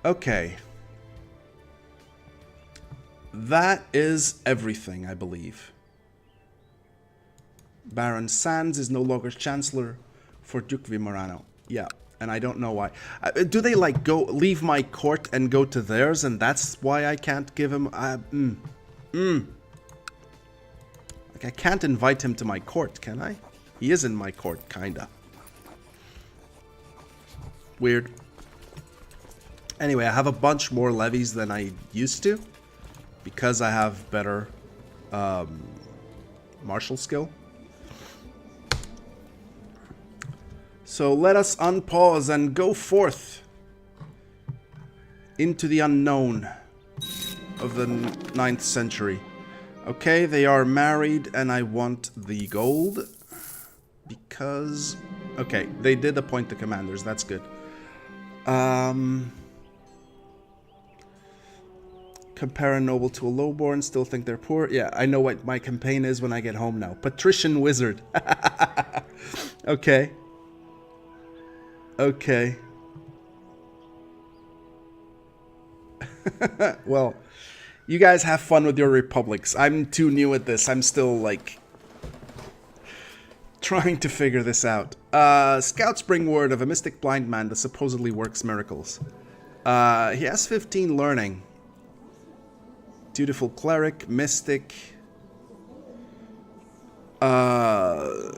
Okay. That is everything, I believe. Baron Sands is no longer Chancellor for Duke Vimerano. Yeah, and I don't know why. Do they, like, leave my court and go to theirs, and that's why I can't give him... Like, I can't invite him to my court, can I? He is in my court, kinda. Weird. Anyway, I have a bunch more levies than I used to, because I have better martial skill. So let us unpause and go forth into the unknown of the 9th century. Okay, they are married and I want the gold because... Okay, they did appoint the commanders, that's good. Compare a noble to a lowborn, still think they're poor. Yeah, I know what my campaign is when I get home now. Patrician wizard. Okay. Okay. Well, you guys have fun with your republics. I'm too new at this. I'm still, like, trying to figure this out. Scouts bring word of a mystic blind man that supposedly works miracles. He has 15 learning. Dutiful cleric, mystic, humble,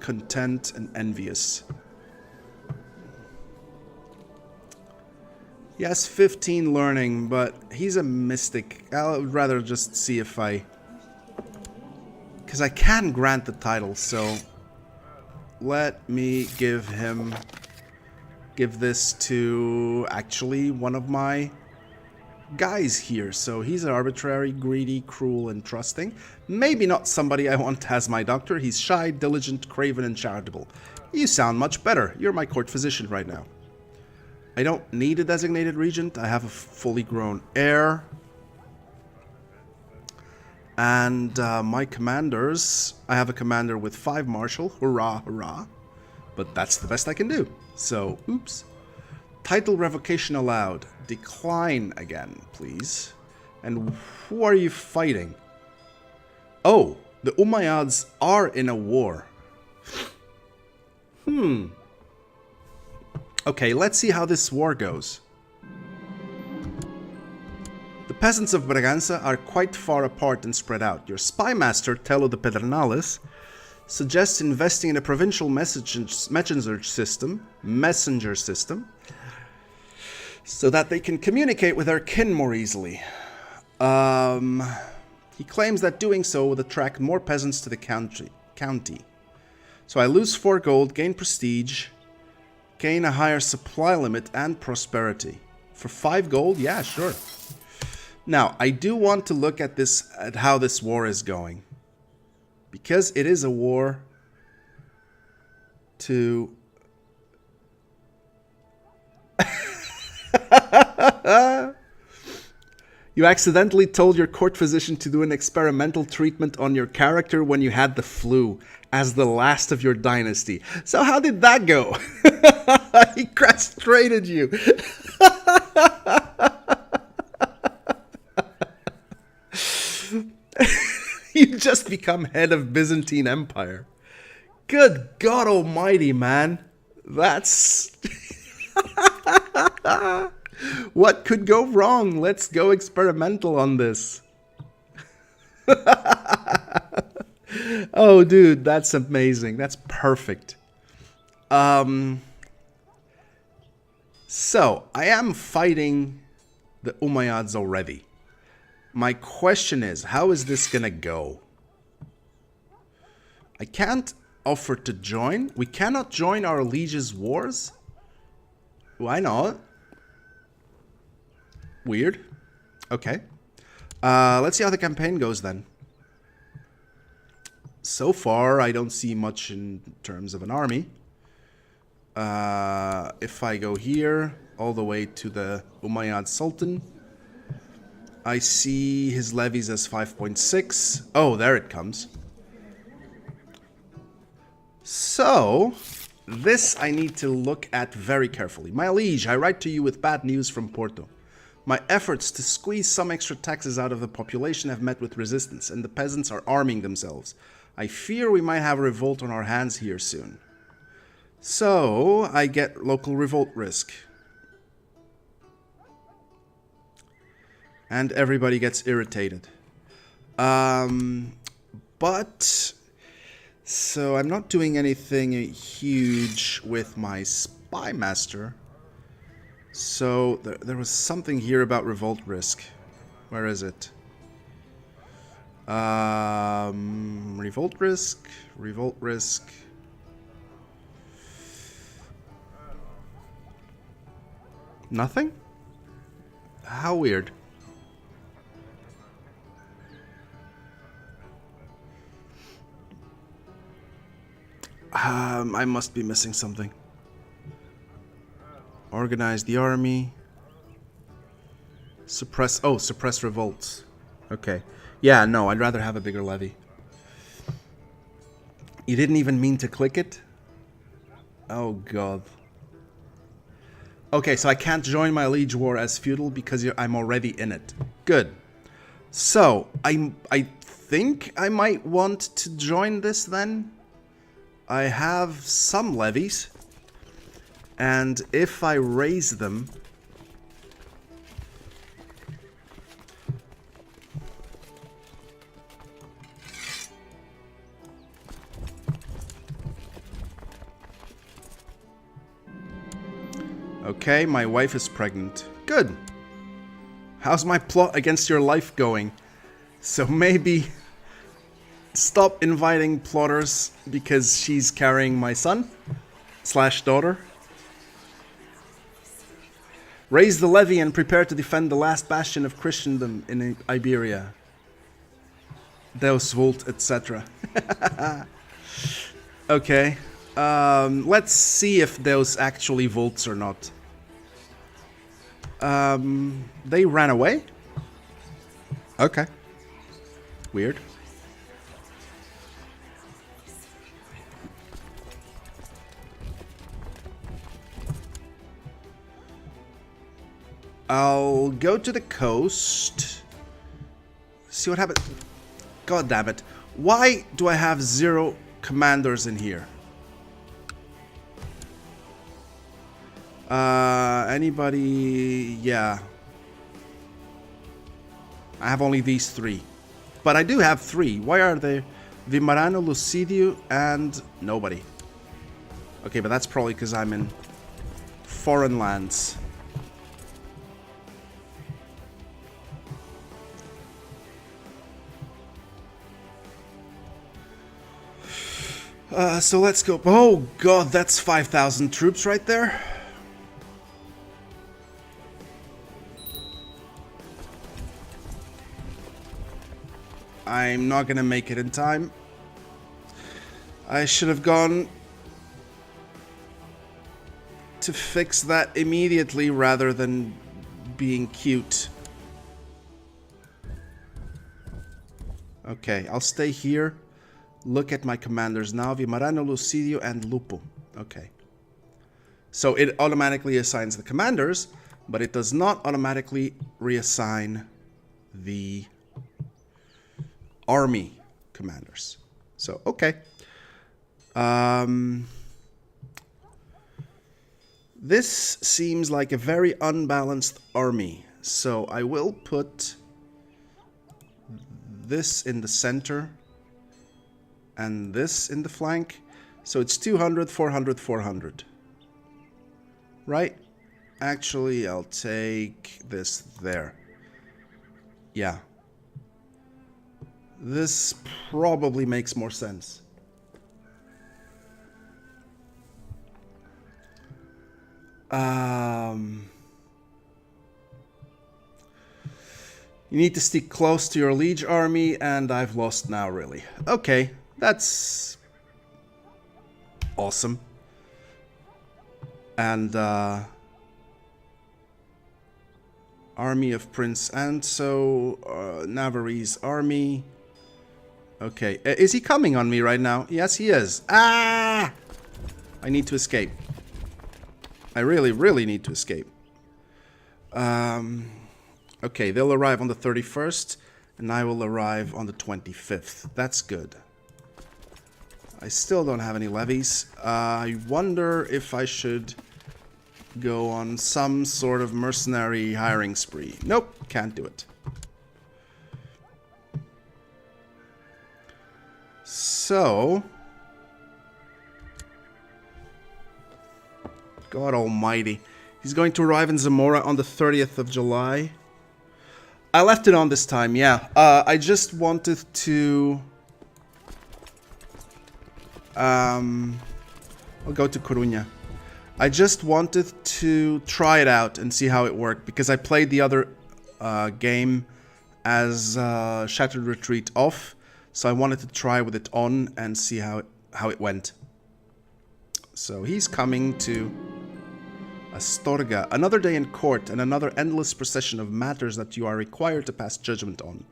content, and envious. He has 15 learning, but he's a mystic. I'll rather just see if I... Because I can grant the title, so... Let me give him... Give this to, actually, one of my guys here. So he's arbitrary, greedy, cruel, and trusting. Maybe not somebody I want as my doctor. He's shy, diligent, craven, and charitable. You sound much better. You're my court physician right now. I don't need a designated regent. I have a fully grown heir. And my commanders... I have a commander with 5 martial. Hurrah, hurrah. But that's the best I can do. So, oops. Title revocation allowed. Decline again, please. And who are you fighting? Oh, the Umayyads are in a war. Okay, let's see how this war goes. The peasants of Braganza are quite far apart and spread out. Your spy master, Tello de Pedernales, suggests investing in a provincial messenger system, so that they can communicate with their kin more easily. He claims that doing so would attract more peasants to the county. So I lose 4 gold, gain prestige, gain a higher supply limit, and prosperity. For 5 gold? Yeah, sure. Now, I do want to look at this, at how this war is going. Because it is a war to... You accidentally told your court physician to do an experimental treatment on your character when you had the flu, as the last of your dynasty. So how did that go? He castrated you. You just become head of Byzantine Empire. Good God almighty, man. That's... What could go wrong? Let's go experimental on this. Oh, dude, that's amazing. That's perfect. So, I am fighting the Umayyads already. My question is, how is this gonna go? I can't offer to join. We cannot join our liege's wars? Why not? Weird. Okay. Let's see how the campaign goes then. So far, I don't see much in terms of an army. If I go here, all the way to the Umayyad Sultan, I see his levies as 5.6. Oh, there it comes. So, This I need to look at very carefully. My liege, I write to you with bad news from Porto. My efforts to squeeze some extra taxes out of the population have met with resistance, and the peasants are arming themselves. I fear we might have a revolt on our hands here soon. So, I get local revolt risk. And everybody gets irritated. But... So, I'm not doing anything huge with my spy master. So, there was something here about revolt risk. Where is it? Revolt risk. Revolt risk. Nothing? How weird. I must be missing something. Organize the army. Suppress... Oh, suppress revolts. Okay. Yeah, no, I'd rather have a bigger levy. You didn't even mean to click it? Oh, God. Okay, so I can't join my liege war as feudal because I'm already in it. Good. So, I think I might want to join this then. I have some levies. And if I raise them... Okay, my wife is pregnant. Good. How's my plot against your life going? So maybe stop inviting plotters because she's carrying my son / daughter. Raise the levy and prepare to defend the last bastion of Christendom in Iberia. Deus Vult, etc. Okay. Let's see if Deus actually volts or not. They ran away? Okay. Weird. I'll go to the coast. See what happens. God damn it. Why do I have 0 commanders in here? Anybody? Yeah. I have only these 3. But I do have 3. Why are they? Vimarano, Lucidio, and nobody. Okay, but that's probably because I'm in foreign lands. So let's go. Oh god, that's 5,000 troops right there. I'm not gonna make it in time. I should have gone to fix that immediately rather than being cute. Okay, I'll stay here. Look at my commanders now. Vimarano, Lucidio, and Lupo. Okay. So it automatically assigns the commanders, but it does not automatically reassign the army commanders. So, okay. This seems like a very unbalanced army. So I will put this in the center and this in the flank. So it's 200, 400, 400. Right? Actually, I'll take this there. Yeah. This probably makes more sense. You need to stick close to your liege army, and I've lost now, really. Okay, that's awesome. And army of Prince Anso, Navarrese army. Okay, is he coming on me right now? Yes, he is. Ah! I need to escape. I really, really need to escape. Okay, they'll arrive on the 31st, and I will arrive on the 25th. That's good. I still don't have any levies. I wonder if I should go on some sort of mercenary hiring spree. Nope, can't do it. So, God almighty. He's going to arrive in Zamora on the 30th of July. I left it on this time, yeah. I just wanted to... I'll go to Coruña. I just wanted to try it out and see how it worked, because I played the other game as Shattered Retreat off, so I wanted to try with it on and see how it went. So he's coming to Astorga. Another day in court and another endless procession of matters that you are required to pass judgment on.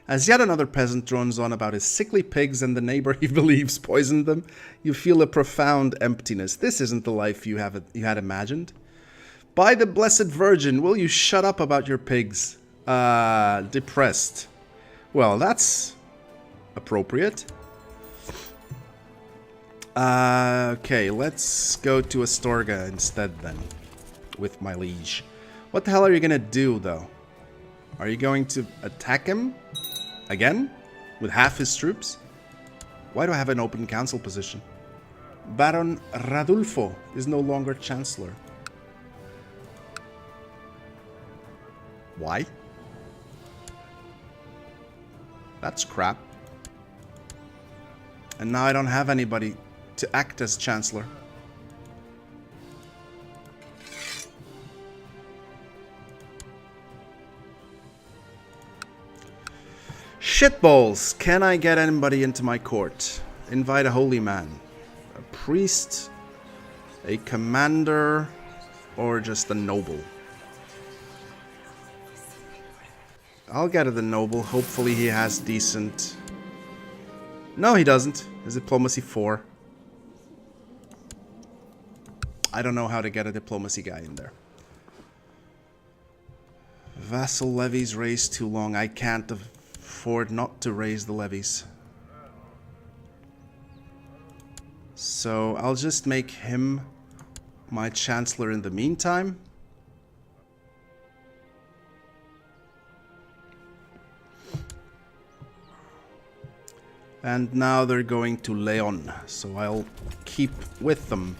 As yet another peasant drones on about his sickly pigs and the neighbor he believes poisoned them, you feel a profound emptiness. This isn't the life you had imagined. By the Blessed Virgin, will you shut up about your pigs? Depressed. Well, that's appropriate. Okay, let's go to Astorga instead then, with my liege. What the hell are you gonna do, though? Are you going to attack him? Again? With half his troops? Why do I have an open council position? Baron Radulfo is no longer Chancellor. Why? That's crap. And now I don't have anybody to act as Chancellor. Shitballs! Can I get anybody into my court? Invite a holy man, a priest, a commander, or just a noble? I'll get the noble. Hopefully he has decent... No, he doesn't. His diplomacy 4. I don't know how to get a diplomacy guy in there. Vassal levies raised too long. I can't afford not to raise the levies. So I'll just make him my chancellor in the meantime. And now they're going to Leon, so I'll keep with them.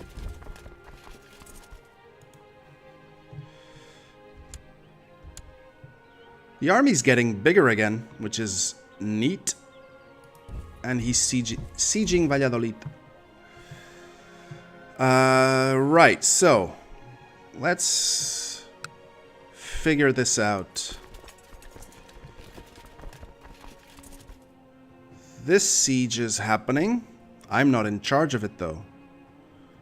The army's getting bigger again, which is neat. And he's sieging Valladolid. Right, so let's figure this out. This siege is happening. I'm not in charge of it, though.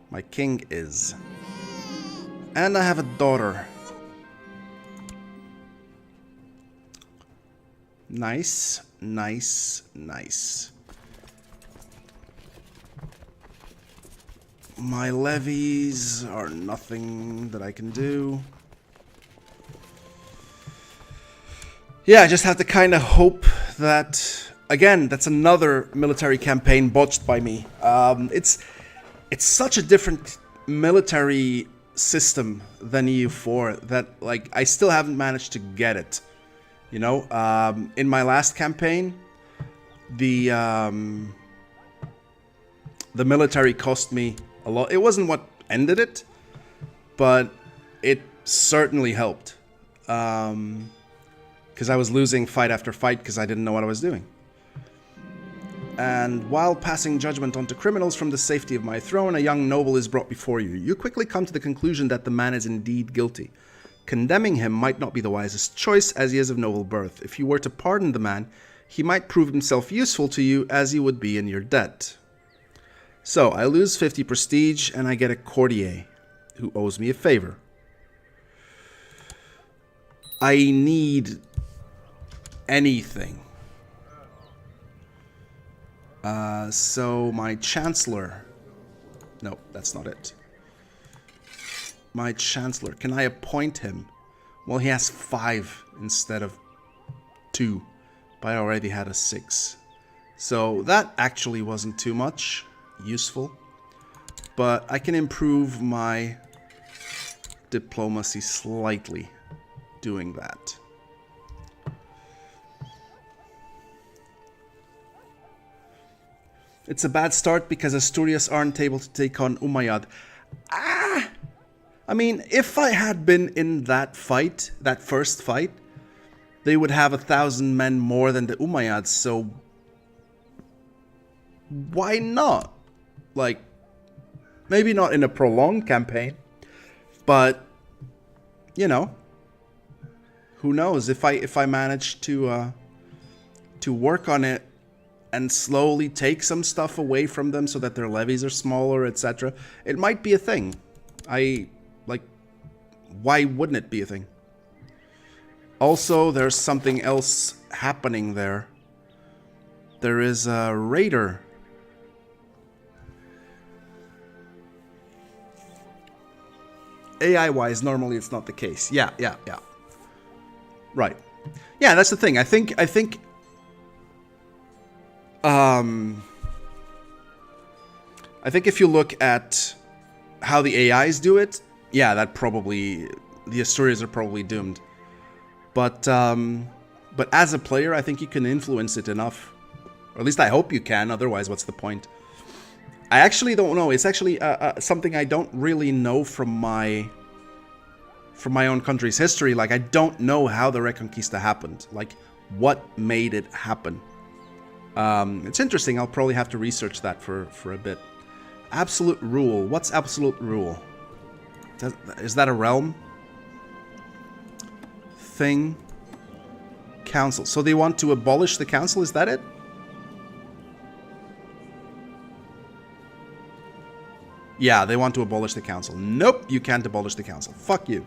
My king is. And I have a daughter. Nice, nice, nice. My levies are nothing that I can do. Yeah, I just have to kind of hope that... Again, that's another military campaign botched by me. It's such a different military system than EU4 that, like, I still haven't managed to get it. You know, in my last campaign, the military cost me a lot. It wasn't what ended it, but it certainly helped. Because I was losing fight after fight because I didn't know what I was doing. And while passing judgment onto criminals from the safety of my throne, a young noble is brought before you. You quickly come to the conclusion that the man is indeed guilty. Condemning him might not be the wisest choice, as he is of noble birth. If you were to pardon the man, he might prove himself useful to you, as he would be in your debt. So, I lose 50 prestige, and I get a courtier, who owes me a favor. I need anything. So my chancellor No, that's not it. My Chancellor. Can I appoint him? Well, he has 5 instead of 2. But I already had a 6. So that actually wasn't too much useful. But I can improve my diplomacy slightly doing that. It's a bad start because Asturias aren't able to take on Umayyad. I mean, if I had been in that fight, that first fight, they would have 1,000 men more than the Umayyads, so why not? Like, maybe not in a prolonged campaign, but, you know, who knows? If I manage to work on it and slowly take some stuff away from them so that their levies are smaller, etc., it might be a thing. Why wouldn't it be a thing? Also, there's something else happening there. There is a raider. AI-wise, normally it's not the case. Yeah. Right. Yeah, that's the thing. I think if you look at how the AIs do it, yeah, that probably, the Asturias are probably doomed. But as a player, I think you can influence it enough. Or at least I hope you can, otherwise what's the point? I actually don't know. It's actually something I don't really know from my own country's history. Like, I don't know how the Reconquista happened. Like, what made it happen? It's interesting. I'll probably have to research that for a bit. Absolute rule. What's absolute rule? Is that a realm? Thing. Council. So they want to abolish the council? Is that it? Yeah, they want to abolish the council. Nope, you can't abolish the council. Fuck you.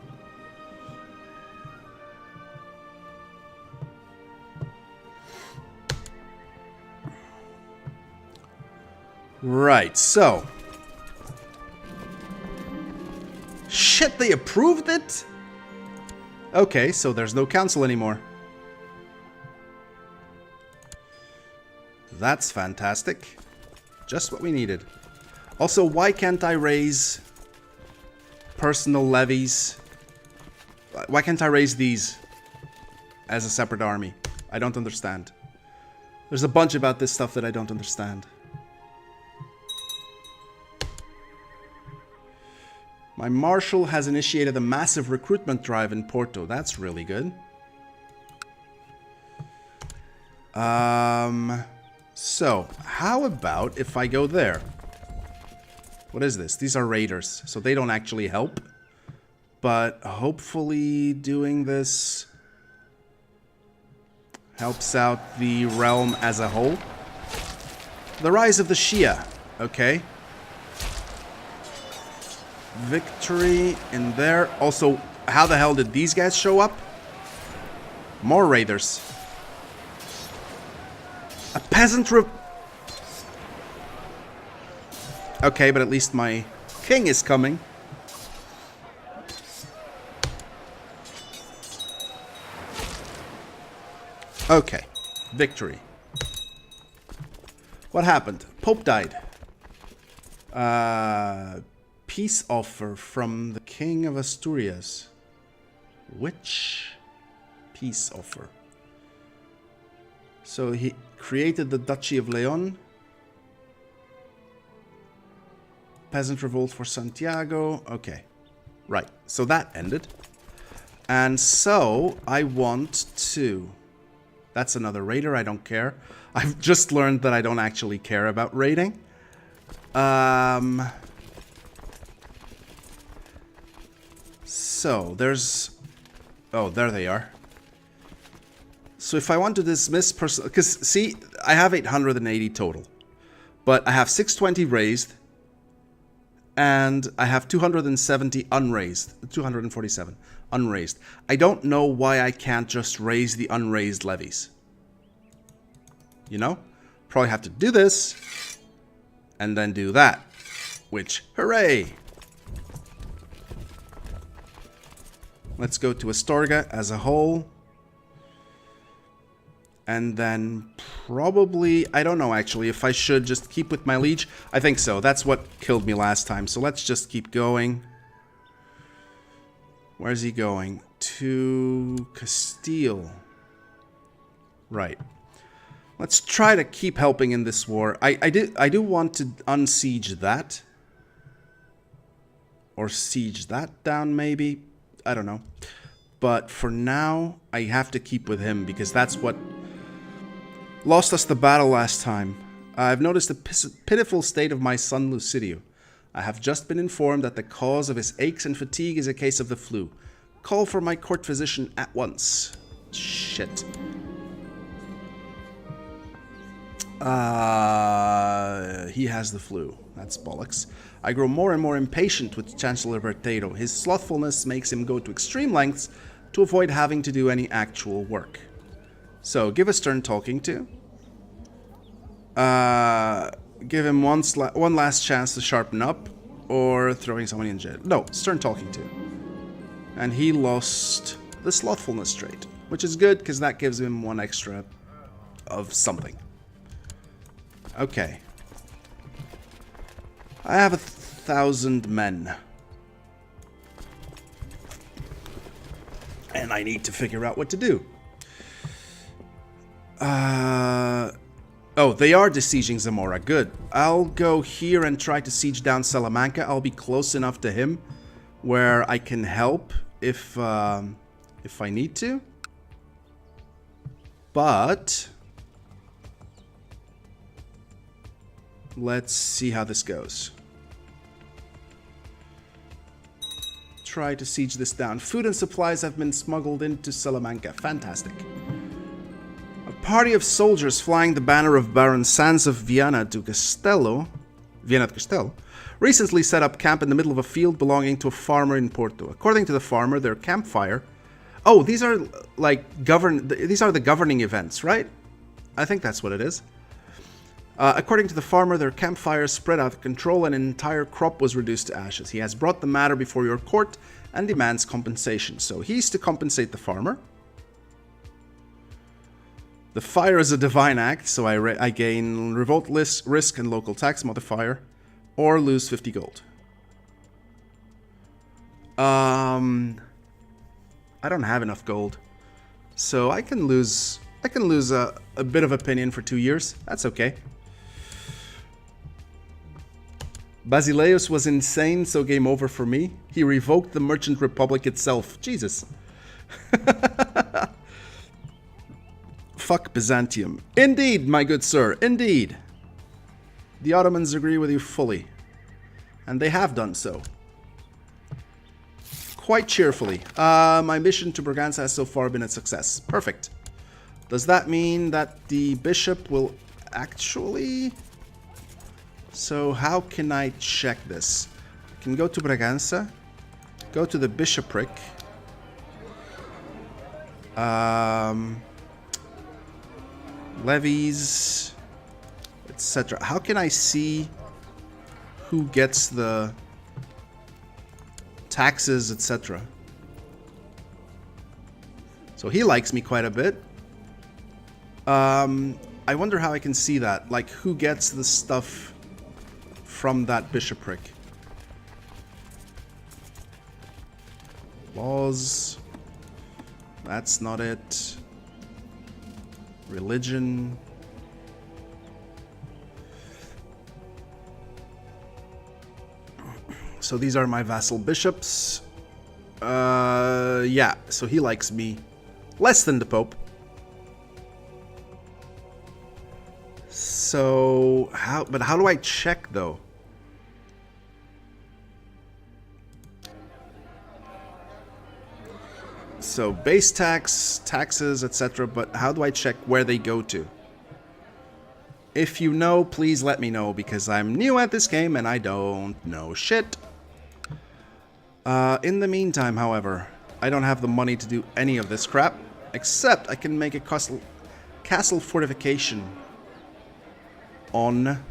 Right, so. Shit, they approved it? Okay, so there's no council anymore. That's fantastic. Just what we needed. Also, why can't I raise personal levies? Why can't I raise these as a separate army? I don't understand. There's a bunch about this stuff that I don't understand. My marshal has initiated a massive recruitment drive in Porto. That's really good. So, how about if I go there? What is this? These are raiders, so they don't actually help. But hopefully doing this helps out the realm as a whole. The rise of the Shia. Okay. Victory in there. Also, how the hell did these guys show up? More raiders. A peasant Okay, but at least my king is coming. Okay. Victory. What happened? Pope died. Peace offer from the King of Asturias. Which peace offer? So he created the Duchy of Leon. Peasant revolt for Santiago. Okay. Right. So that ended. And so I want to... That's another raider. I don't care. I've just learned that I don't actually care about raiding. So there's... Oh, there they are. So if I want to dismiss person... Because, see, I have 880 total. But I have 620 raised. And I have 270 unraised. 247 unraised. I don't know why I can't just raise the unraised levies. You know? Probably have to do this. And then do that. Which, hooray! Let's go to Astorga as a whole. And then probably, I don't know actually, if I should just keep with my liege. I think so. That's what killed me last time. So let's just keep going. Where's he going? To Castile. Right. Let's try to keep helping in this war. I do want to unsiege that. Or siege that down maybe. I don't know. But for now, I have to keep with him because that's what lost us the battle last time. I've noticed the pitiful state of my son Lucidio. I have just been informed that the cause of his aches and fatigue is a case of the flu. Call for my court physician at once. Shit. He has the flu. That's bollocks. I grow more and more impatient with Chancellor Bertado. His slothfulness makes him go to extreme lengths to avoid having to do any actual work. So, give a stern talking to. Give him one last chance to sharpen up, or throwing someone in jail. No, stern talking to. And he lost the slothfulness trait, which is good because that gives him one extra of something. Okay. I have 1,000 men. And I need to figure out what to do. Oh, they are besieging Zamora. Good. I'll go here and try to siege down Salamanca. I'll be close enough to him where I can help if I need to. But let's see how this goes. Try to siege this down. Food and supplies have been smuggled into Salamanca. Fantastic. A party of soldiers flying the banner of Baron Sanz of Viana to Castello, recently set up camp in the middle of a field belonging to a farmer in Porto. According to the farmer, their campfire... Oh, these are like these are the governing events, right? I think that's what it is. According to the farmer, their campfire spread out of control and an entire crop was reduced to ashes. He has brought the matter before your court and demands compensation. So he's to compensate the farmer. The fire is a divine act, so I gain revolt risk and local tax modifier, or lose 50 gold. I don't have enough gold, so I can lose a bit of opinion for 2 years. That's okay. Basileus was insane, so game over for me. He revoked the Merchant Republic itself. Jesus. Fuck Byzantium. Indeed, my good sir, indeed. The Ottomans agree with you fully. And they have done so. Quite cheerfully. My mission to Braganza has so far been a success. Perfect. Does that mean that the bishop will actually... So how can I check this? I can go to Braganza, go to the bishopric, levies, etc. How can I see who gets the taxes, etc.? So he likes me quite a bit. I wonder how I can see that, like who gets the stuff from that bishopric. Laws. That's not it. Religion. So these are my vassal bishops. Yeah, so he likes me less than the Pope. So how do I check though? So base tax, taxes, etc. But how do I check where they go to? If you know, please let me know, because I'm new at this game and I don't know shit. In the meantime, however, I don't have the money to do any of this crap, except I can make a castle fortification on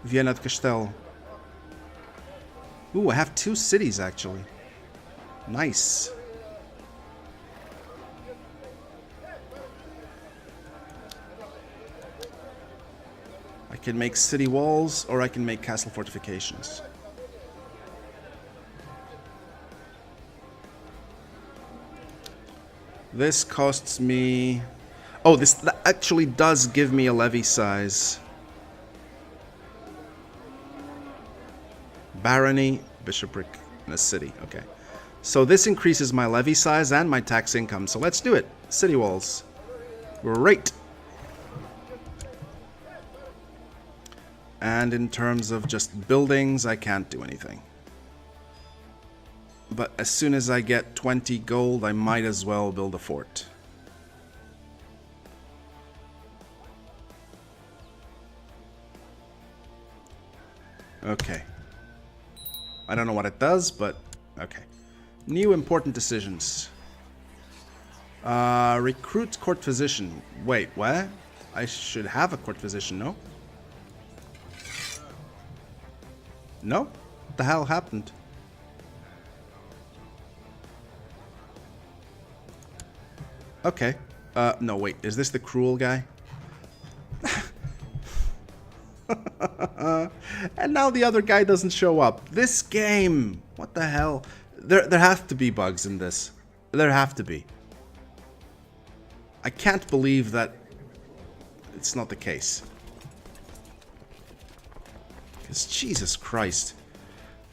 Viana do Castelo. Ooh, I have 2 cities, actually. Nice. I can make city walls, or I can make castle fortifications. This costs me... Oh, this actually does give me a levy size. Barony, bishopric, and a city. Okay. So this increases my levy size and my tax income. So let's do it. City walls. Great. And in terms of just buildings, I can't do anything. But as soon as I get 20 gold, I might as well build a fort. Okay. I don't know what it does, but okay. New important decisions. Recruit court physician. Wait, what? I should have a court physician, no? No? What the hell happened? Okay. No, wait. Is this the cruel guy? And now the other guy doesn't show up. This game! What the hell? There have to be bugs in this. There have to be. I can't believe that it's not the case. Because Jesus Christ.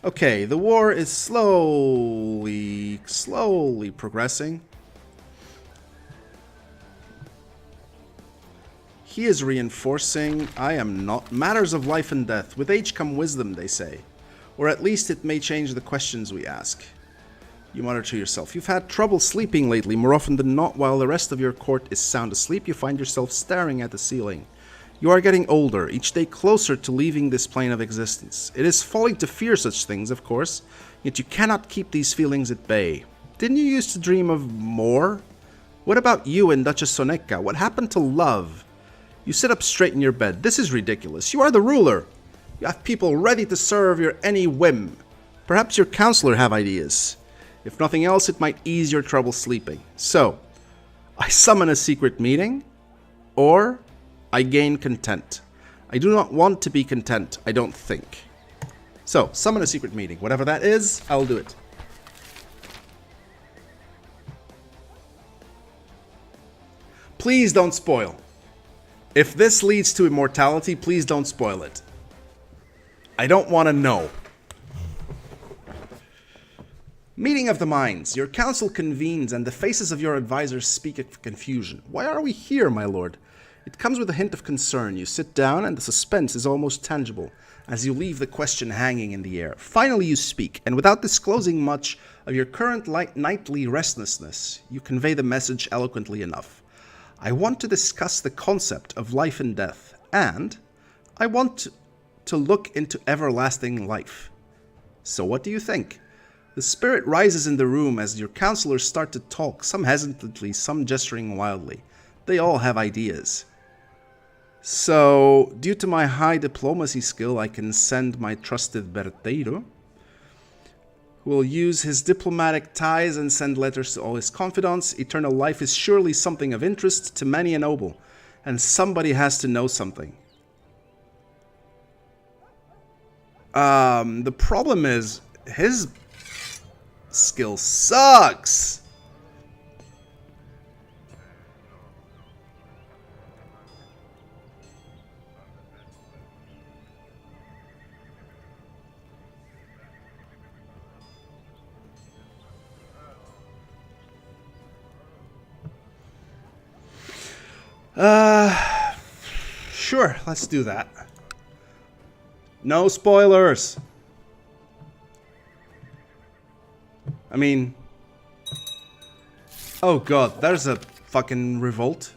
Okay, the war is slowly progressing. He is reinforcing. I am not. Matters of life and death. With age come wisdom, they say. Or at least it may change the questions we ask. You mutter to yourself. You've had trouble sleeping lately. More often than not, while the rest of your court is sound asleep, you find yourself staring at the ceiling. You are getting older, each day closer to leaving this plane of existence. It is folly to fear such things, of course, yet you cannot keep these feelings at bay. Didn't you used to dream of more? What about you and Duchess Soneca? What happened to love? You sit up straight in your bed. This is ridiculous. You are the ruler. You have people ready to serve your any whim. Perhaps your counselor have ideas. If nothing else, it might ease your trouble sleeping. So, I summon a secret meeting, or I gain content. I do not want to be content, I don't think. So, summon a secret meeting. Whatever that is, I'll do it. Please don't spoil. If this leads to immortality, please don't spoil it. I don't want to know. Meeting of the minds. Your council convenes and the faces of your advisors speak of confusion. Why are we here, my lord? It comes with a hint of concern. You sit down and the suspense is almost tangible as you leave the question hanging in the air. Finally you speak, and without disclosing much of your current nightly restlessness, you convey the message eloquently enough. I want to discuss the concept of life and death, and I want to look into everlasting life. So what do you think? The spirit rises in the room as your counselors start to talk, some hesitantly, some gesturing wildly. They all have ideas. So, due to my high diplomacy skill, I can send my trusted Berteiro, who will use his diplomatic ties and send letters to all his confidants. Eternal life is surely something of interest to many a noble, and somebody has to know something. The problem is, his skill sucks. Sure, let's do that. No spoilers. I mean, oh god, there's a fucking revolt.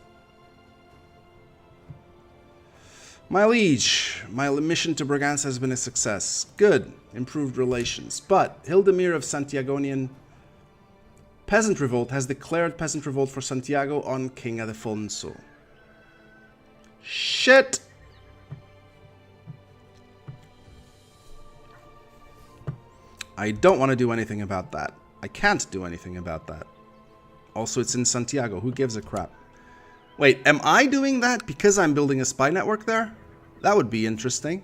My liege, my mission to Braganza has been a success. Good, improved relations. But Hildemir of Santiagonian Peasant Revolt has declared Peasant Revolt for Santiago on King Adefonso. Shit! I don't want to do anything about that. I can't do anything about that. Also, it's in Santiago. Who gives a crap? Wait, am I doing that because I'm building a spy network there? That would be interesting.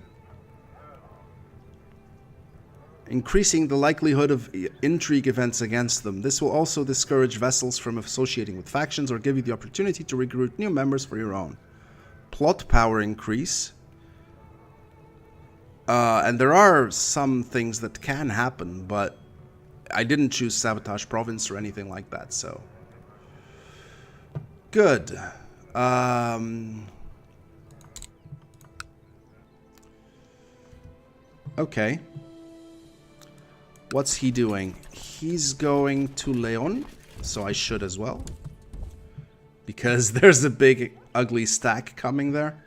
Increasing the likelihood of intrigue events against them. This will also discourage vessels from associating with factions or give you the opportunity to recruit new members for your own. Plot power increase. And there are some things that can happen, but I didn't choose Sabotage Province or anything like that, so... Good. Okay. What's he doing? He's going to Leon, so I should as well. Because there's a big, ugly stack coming there.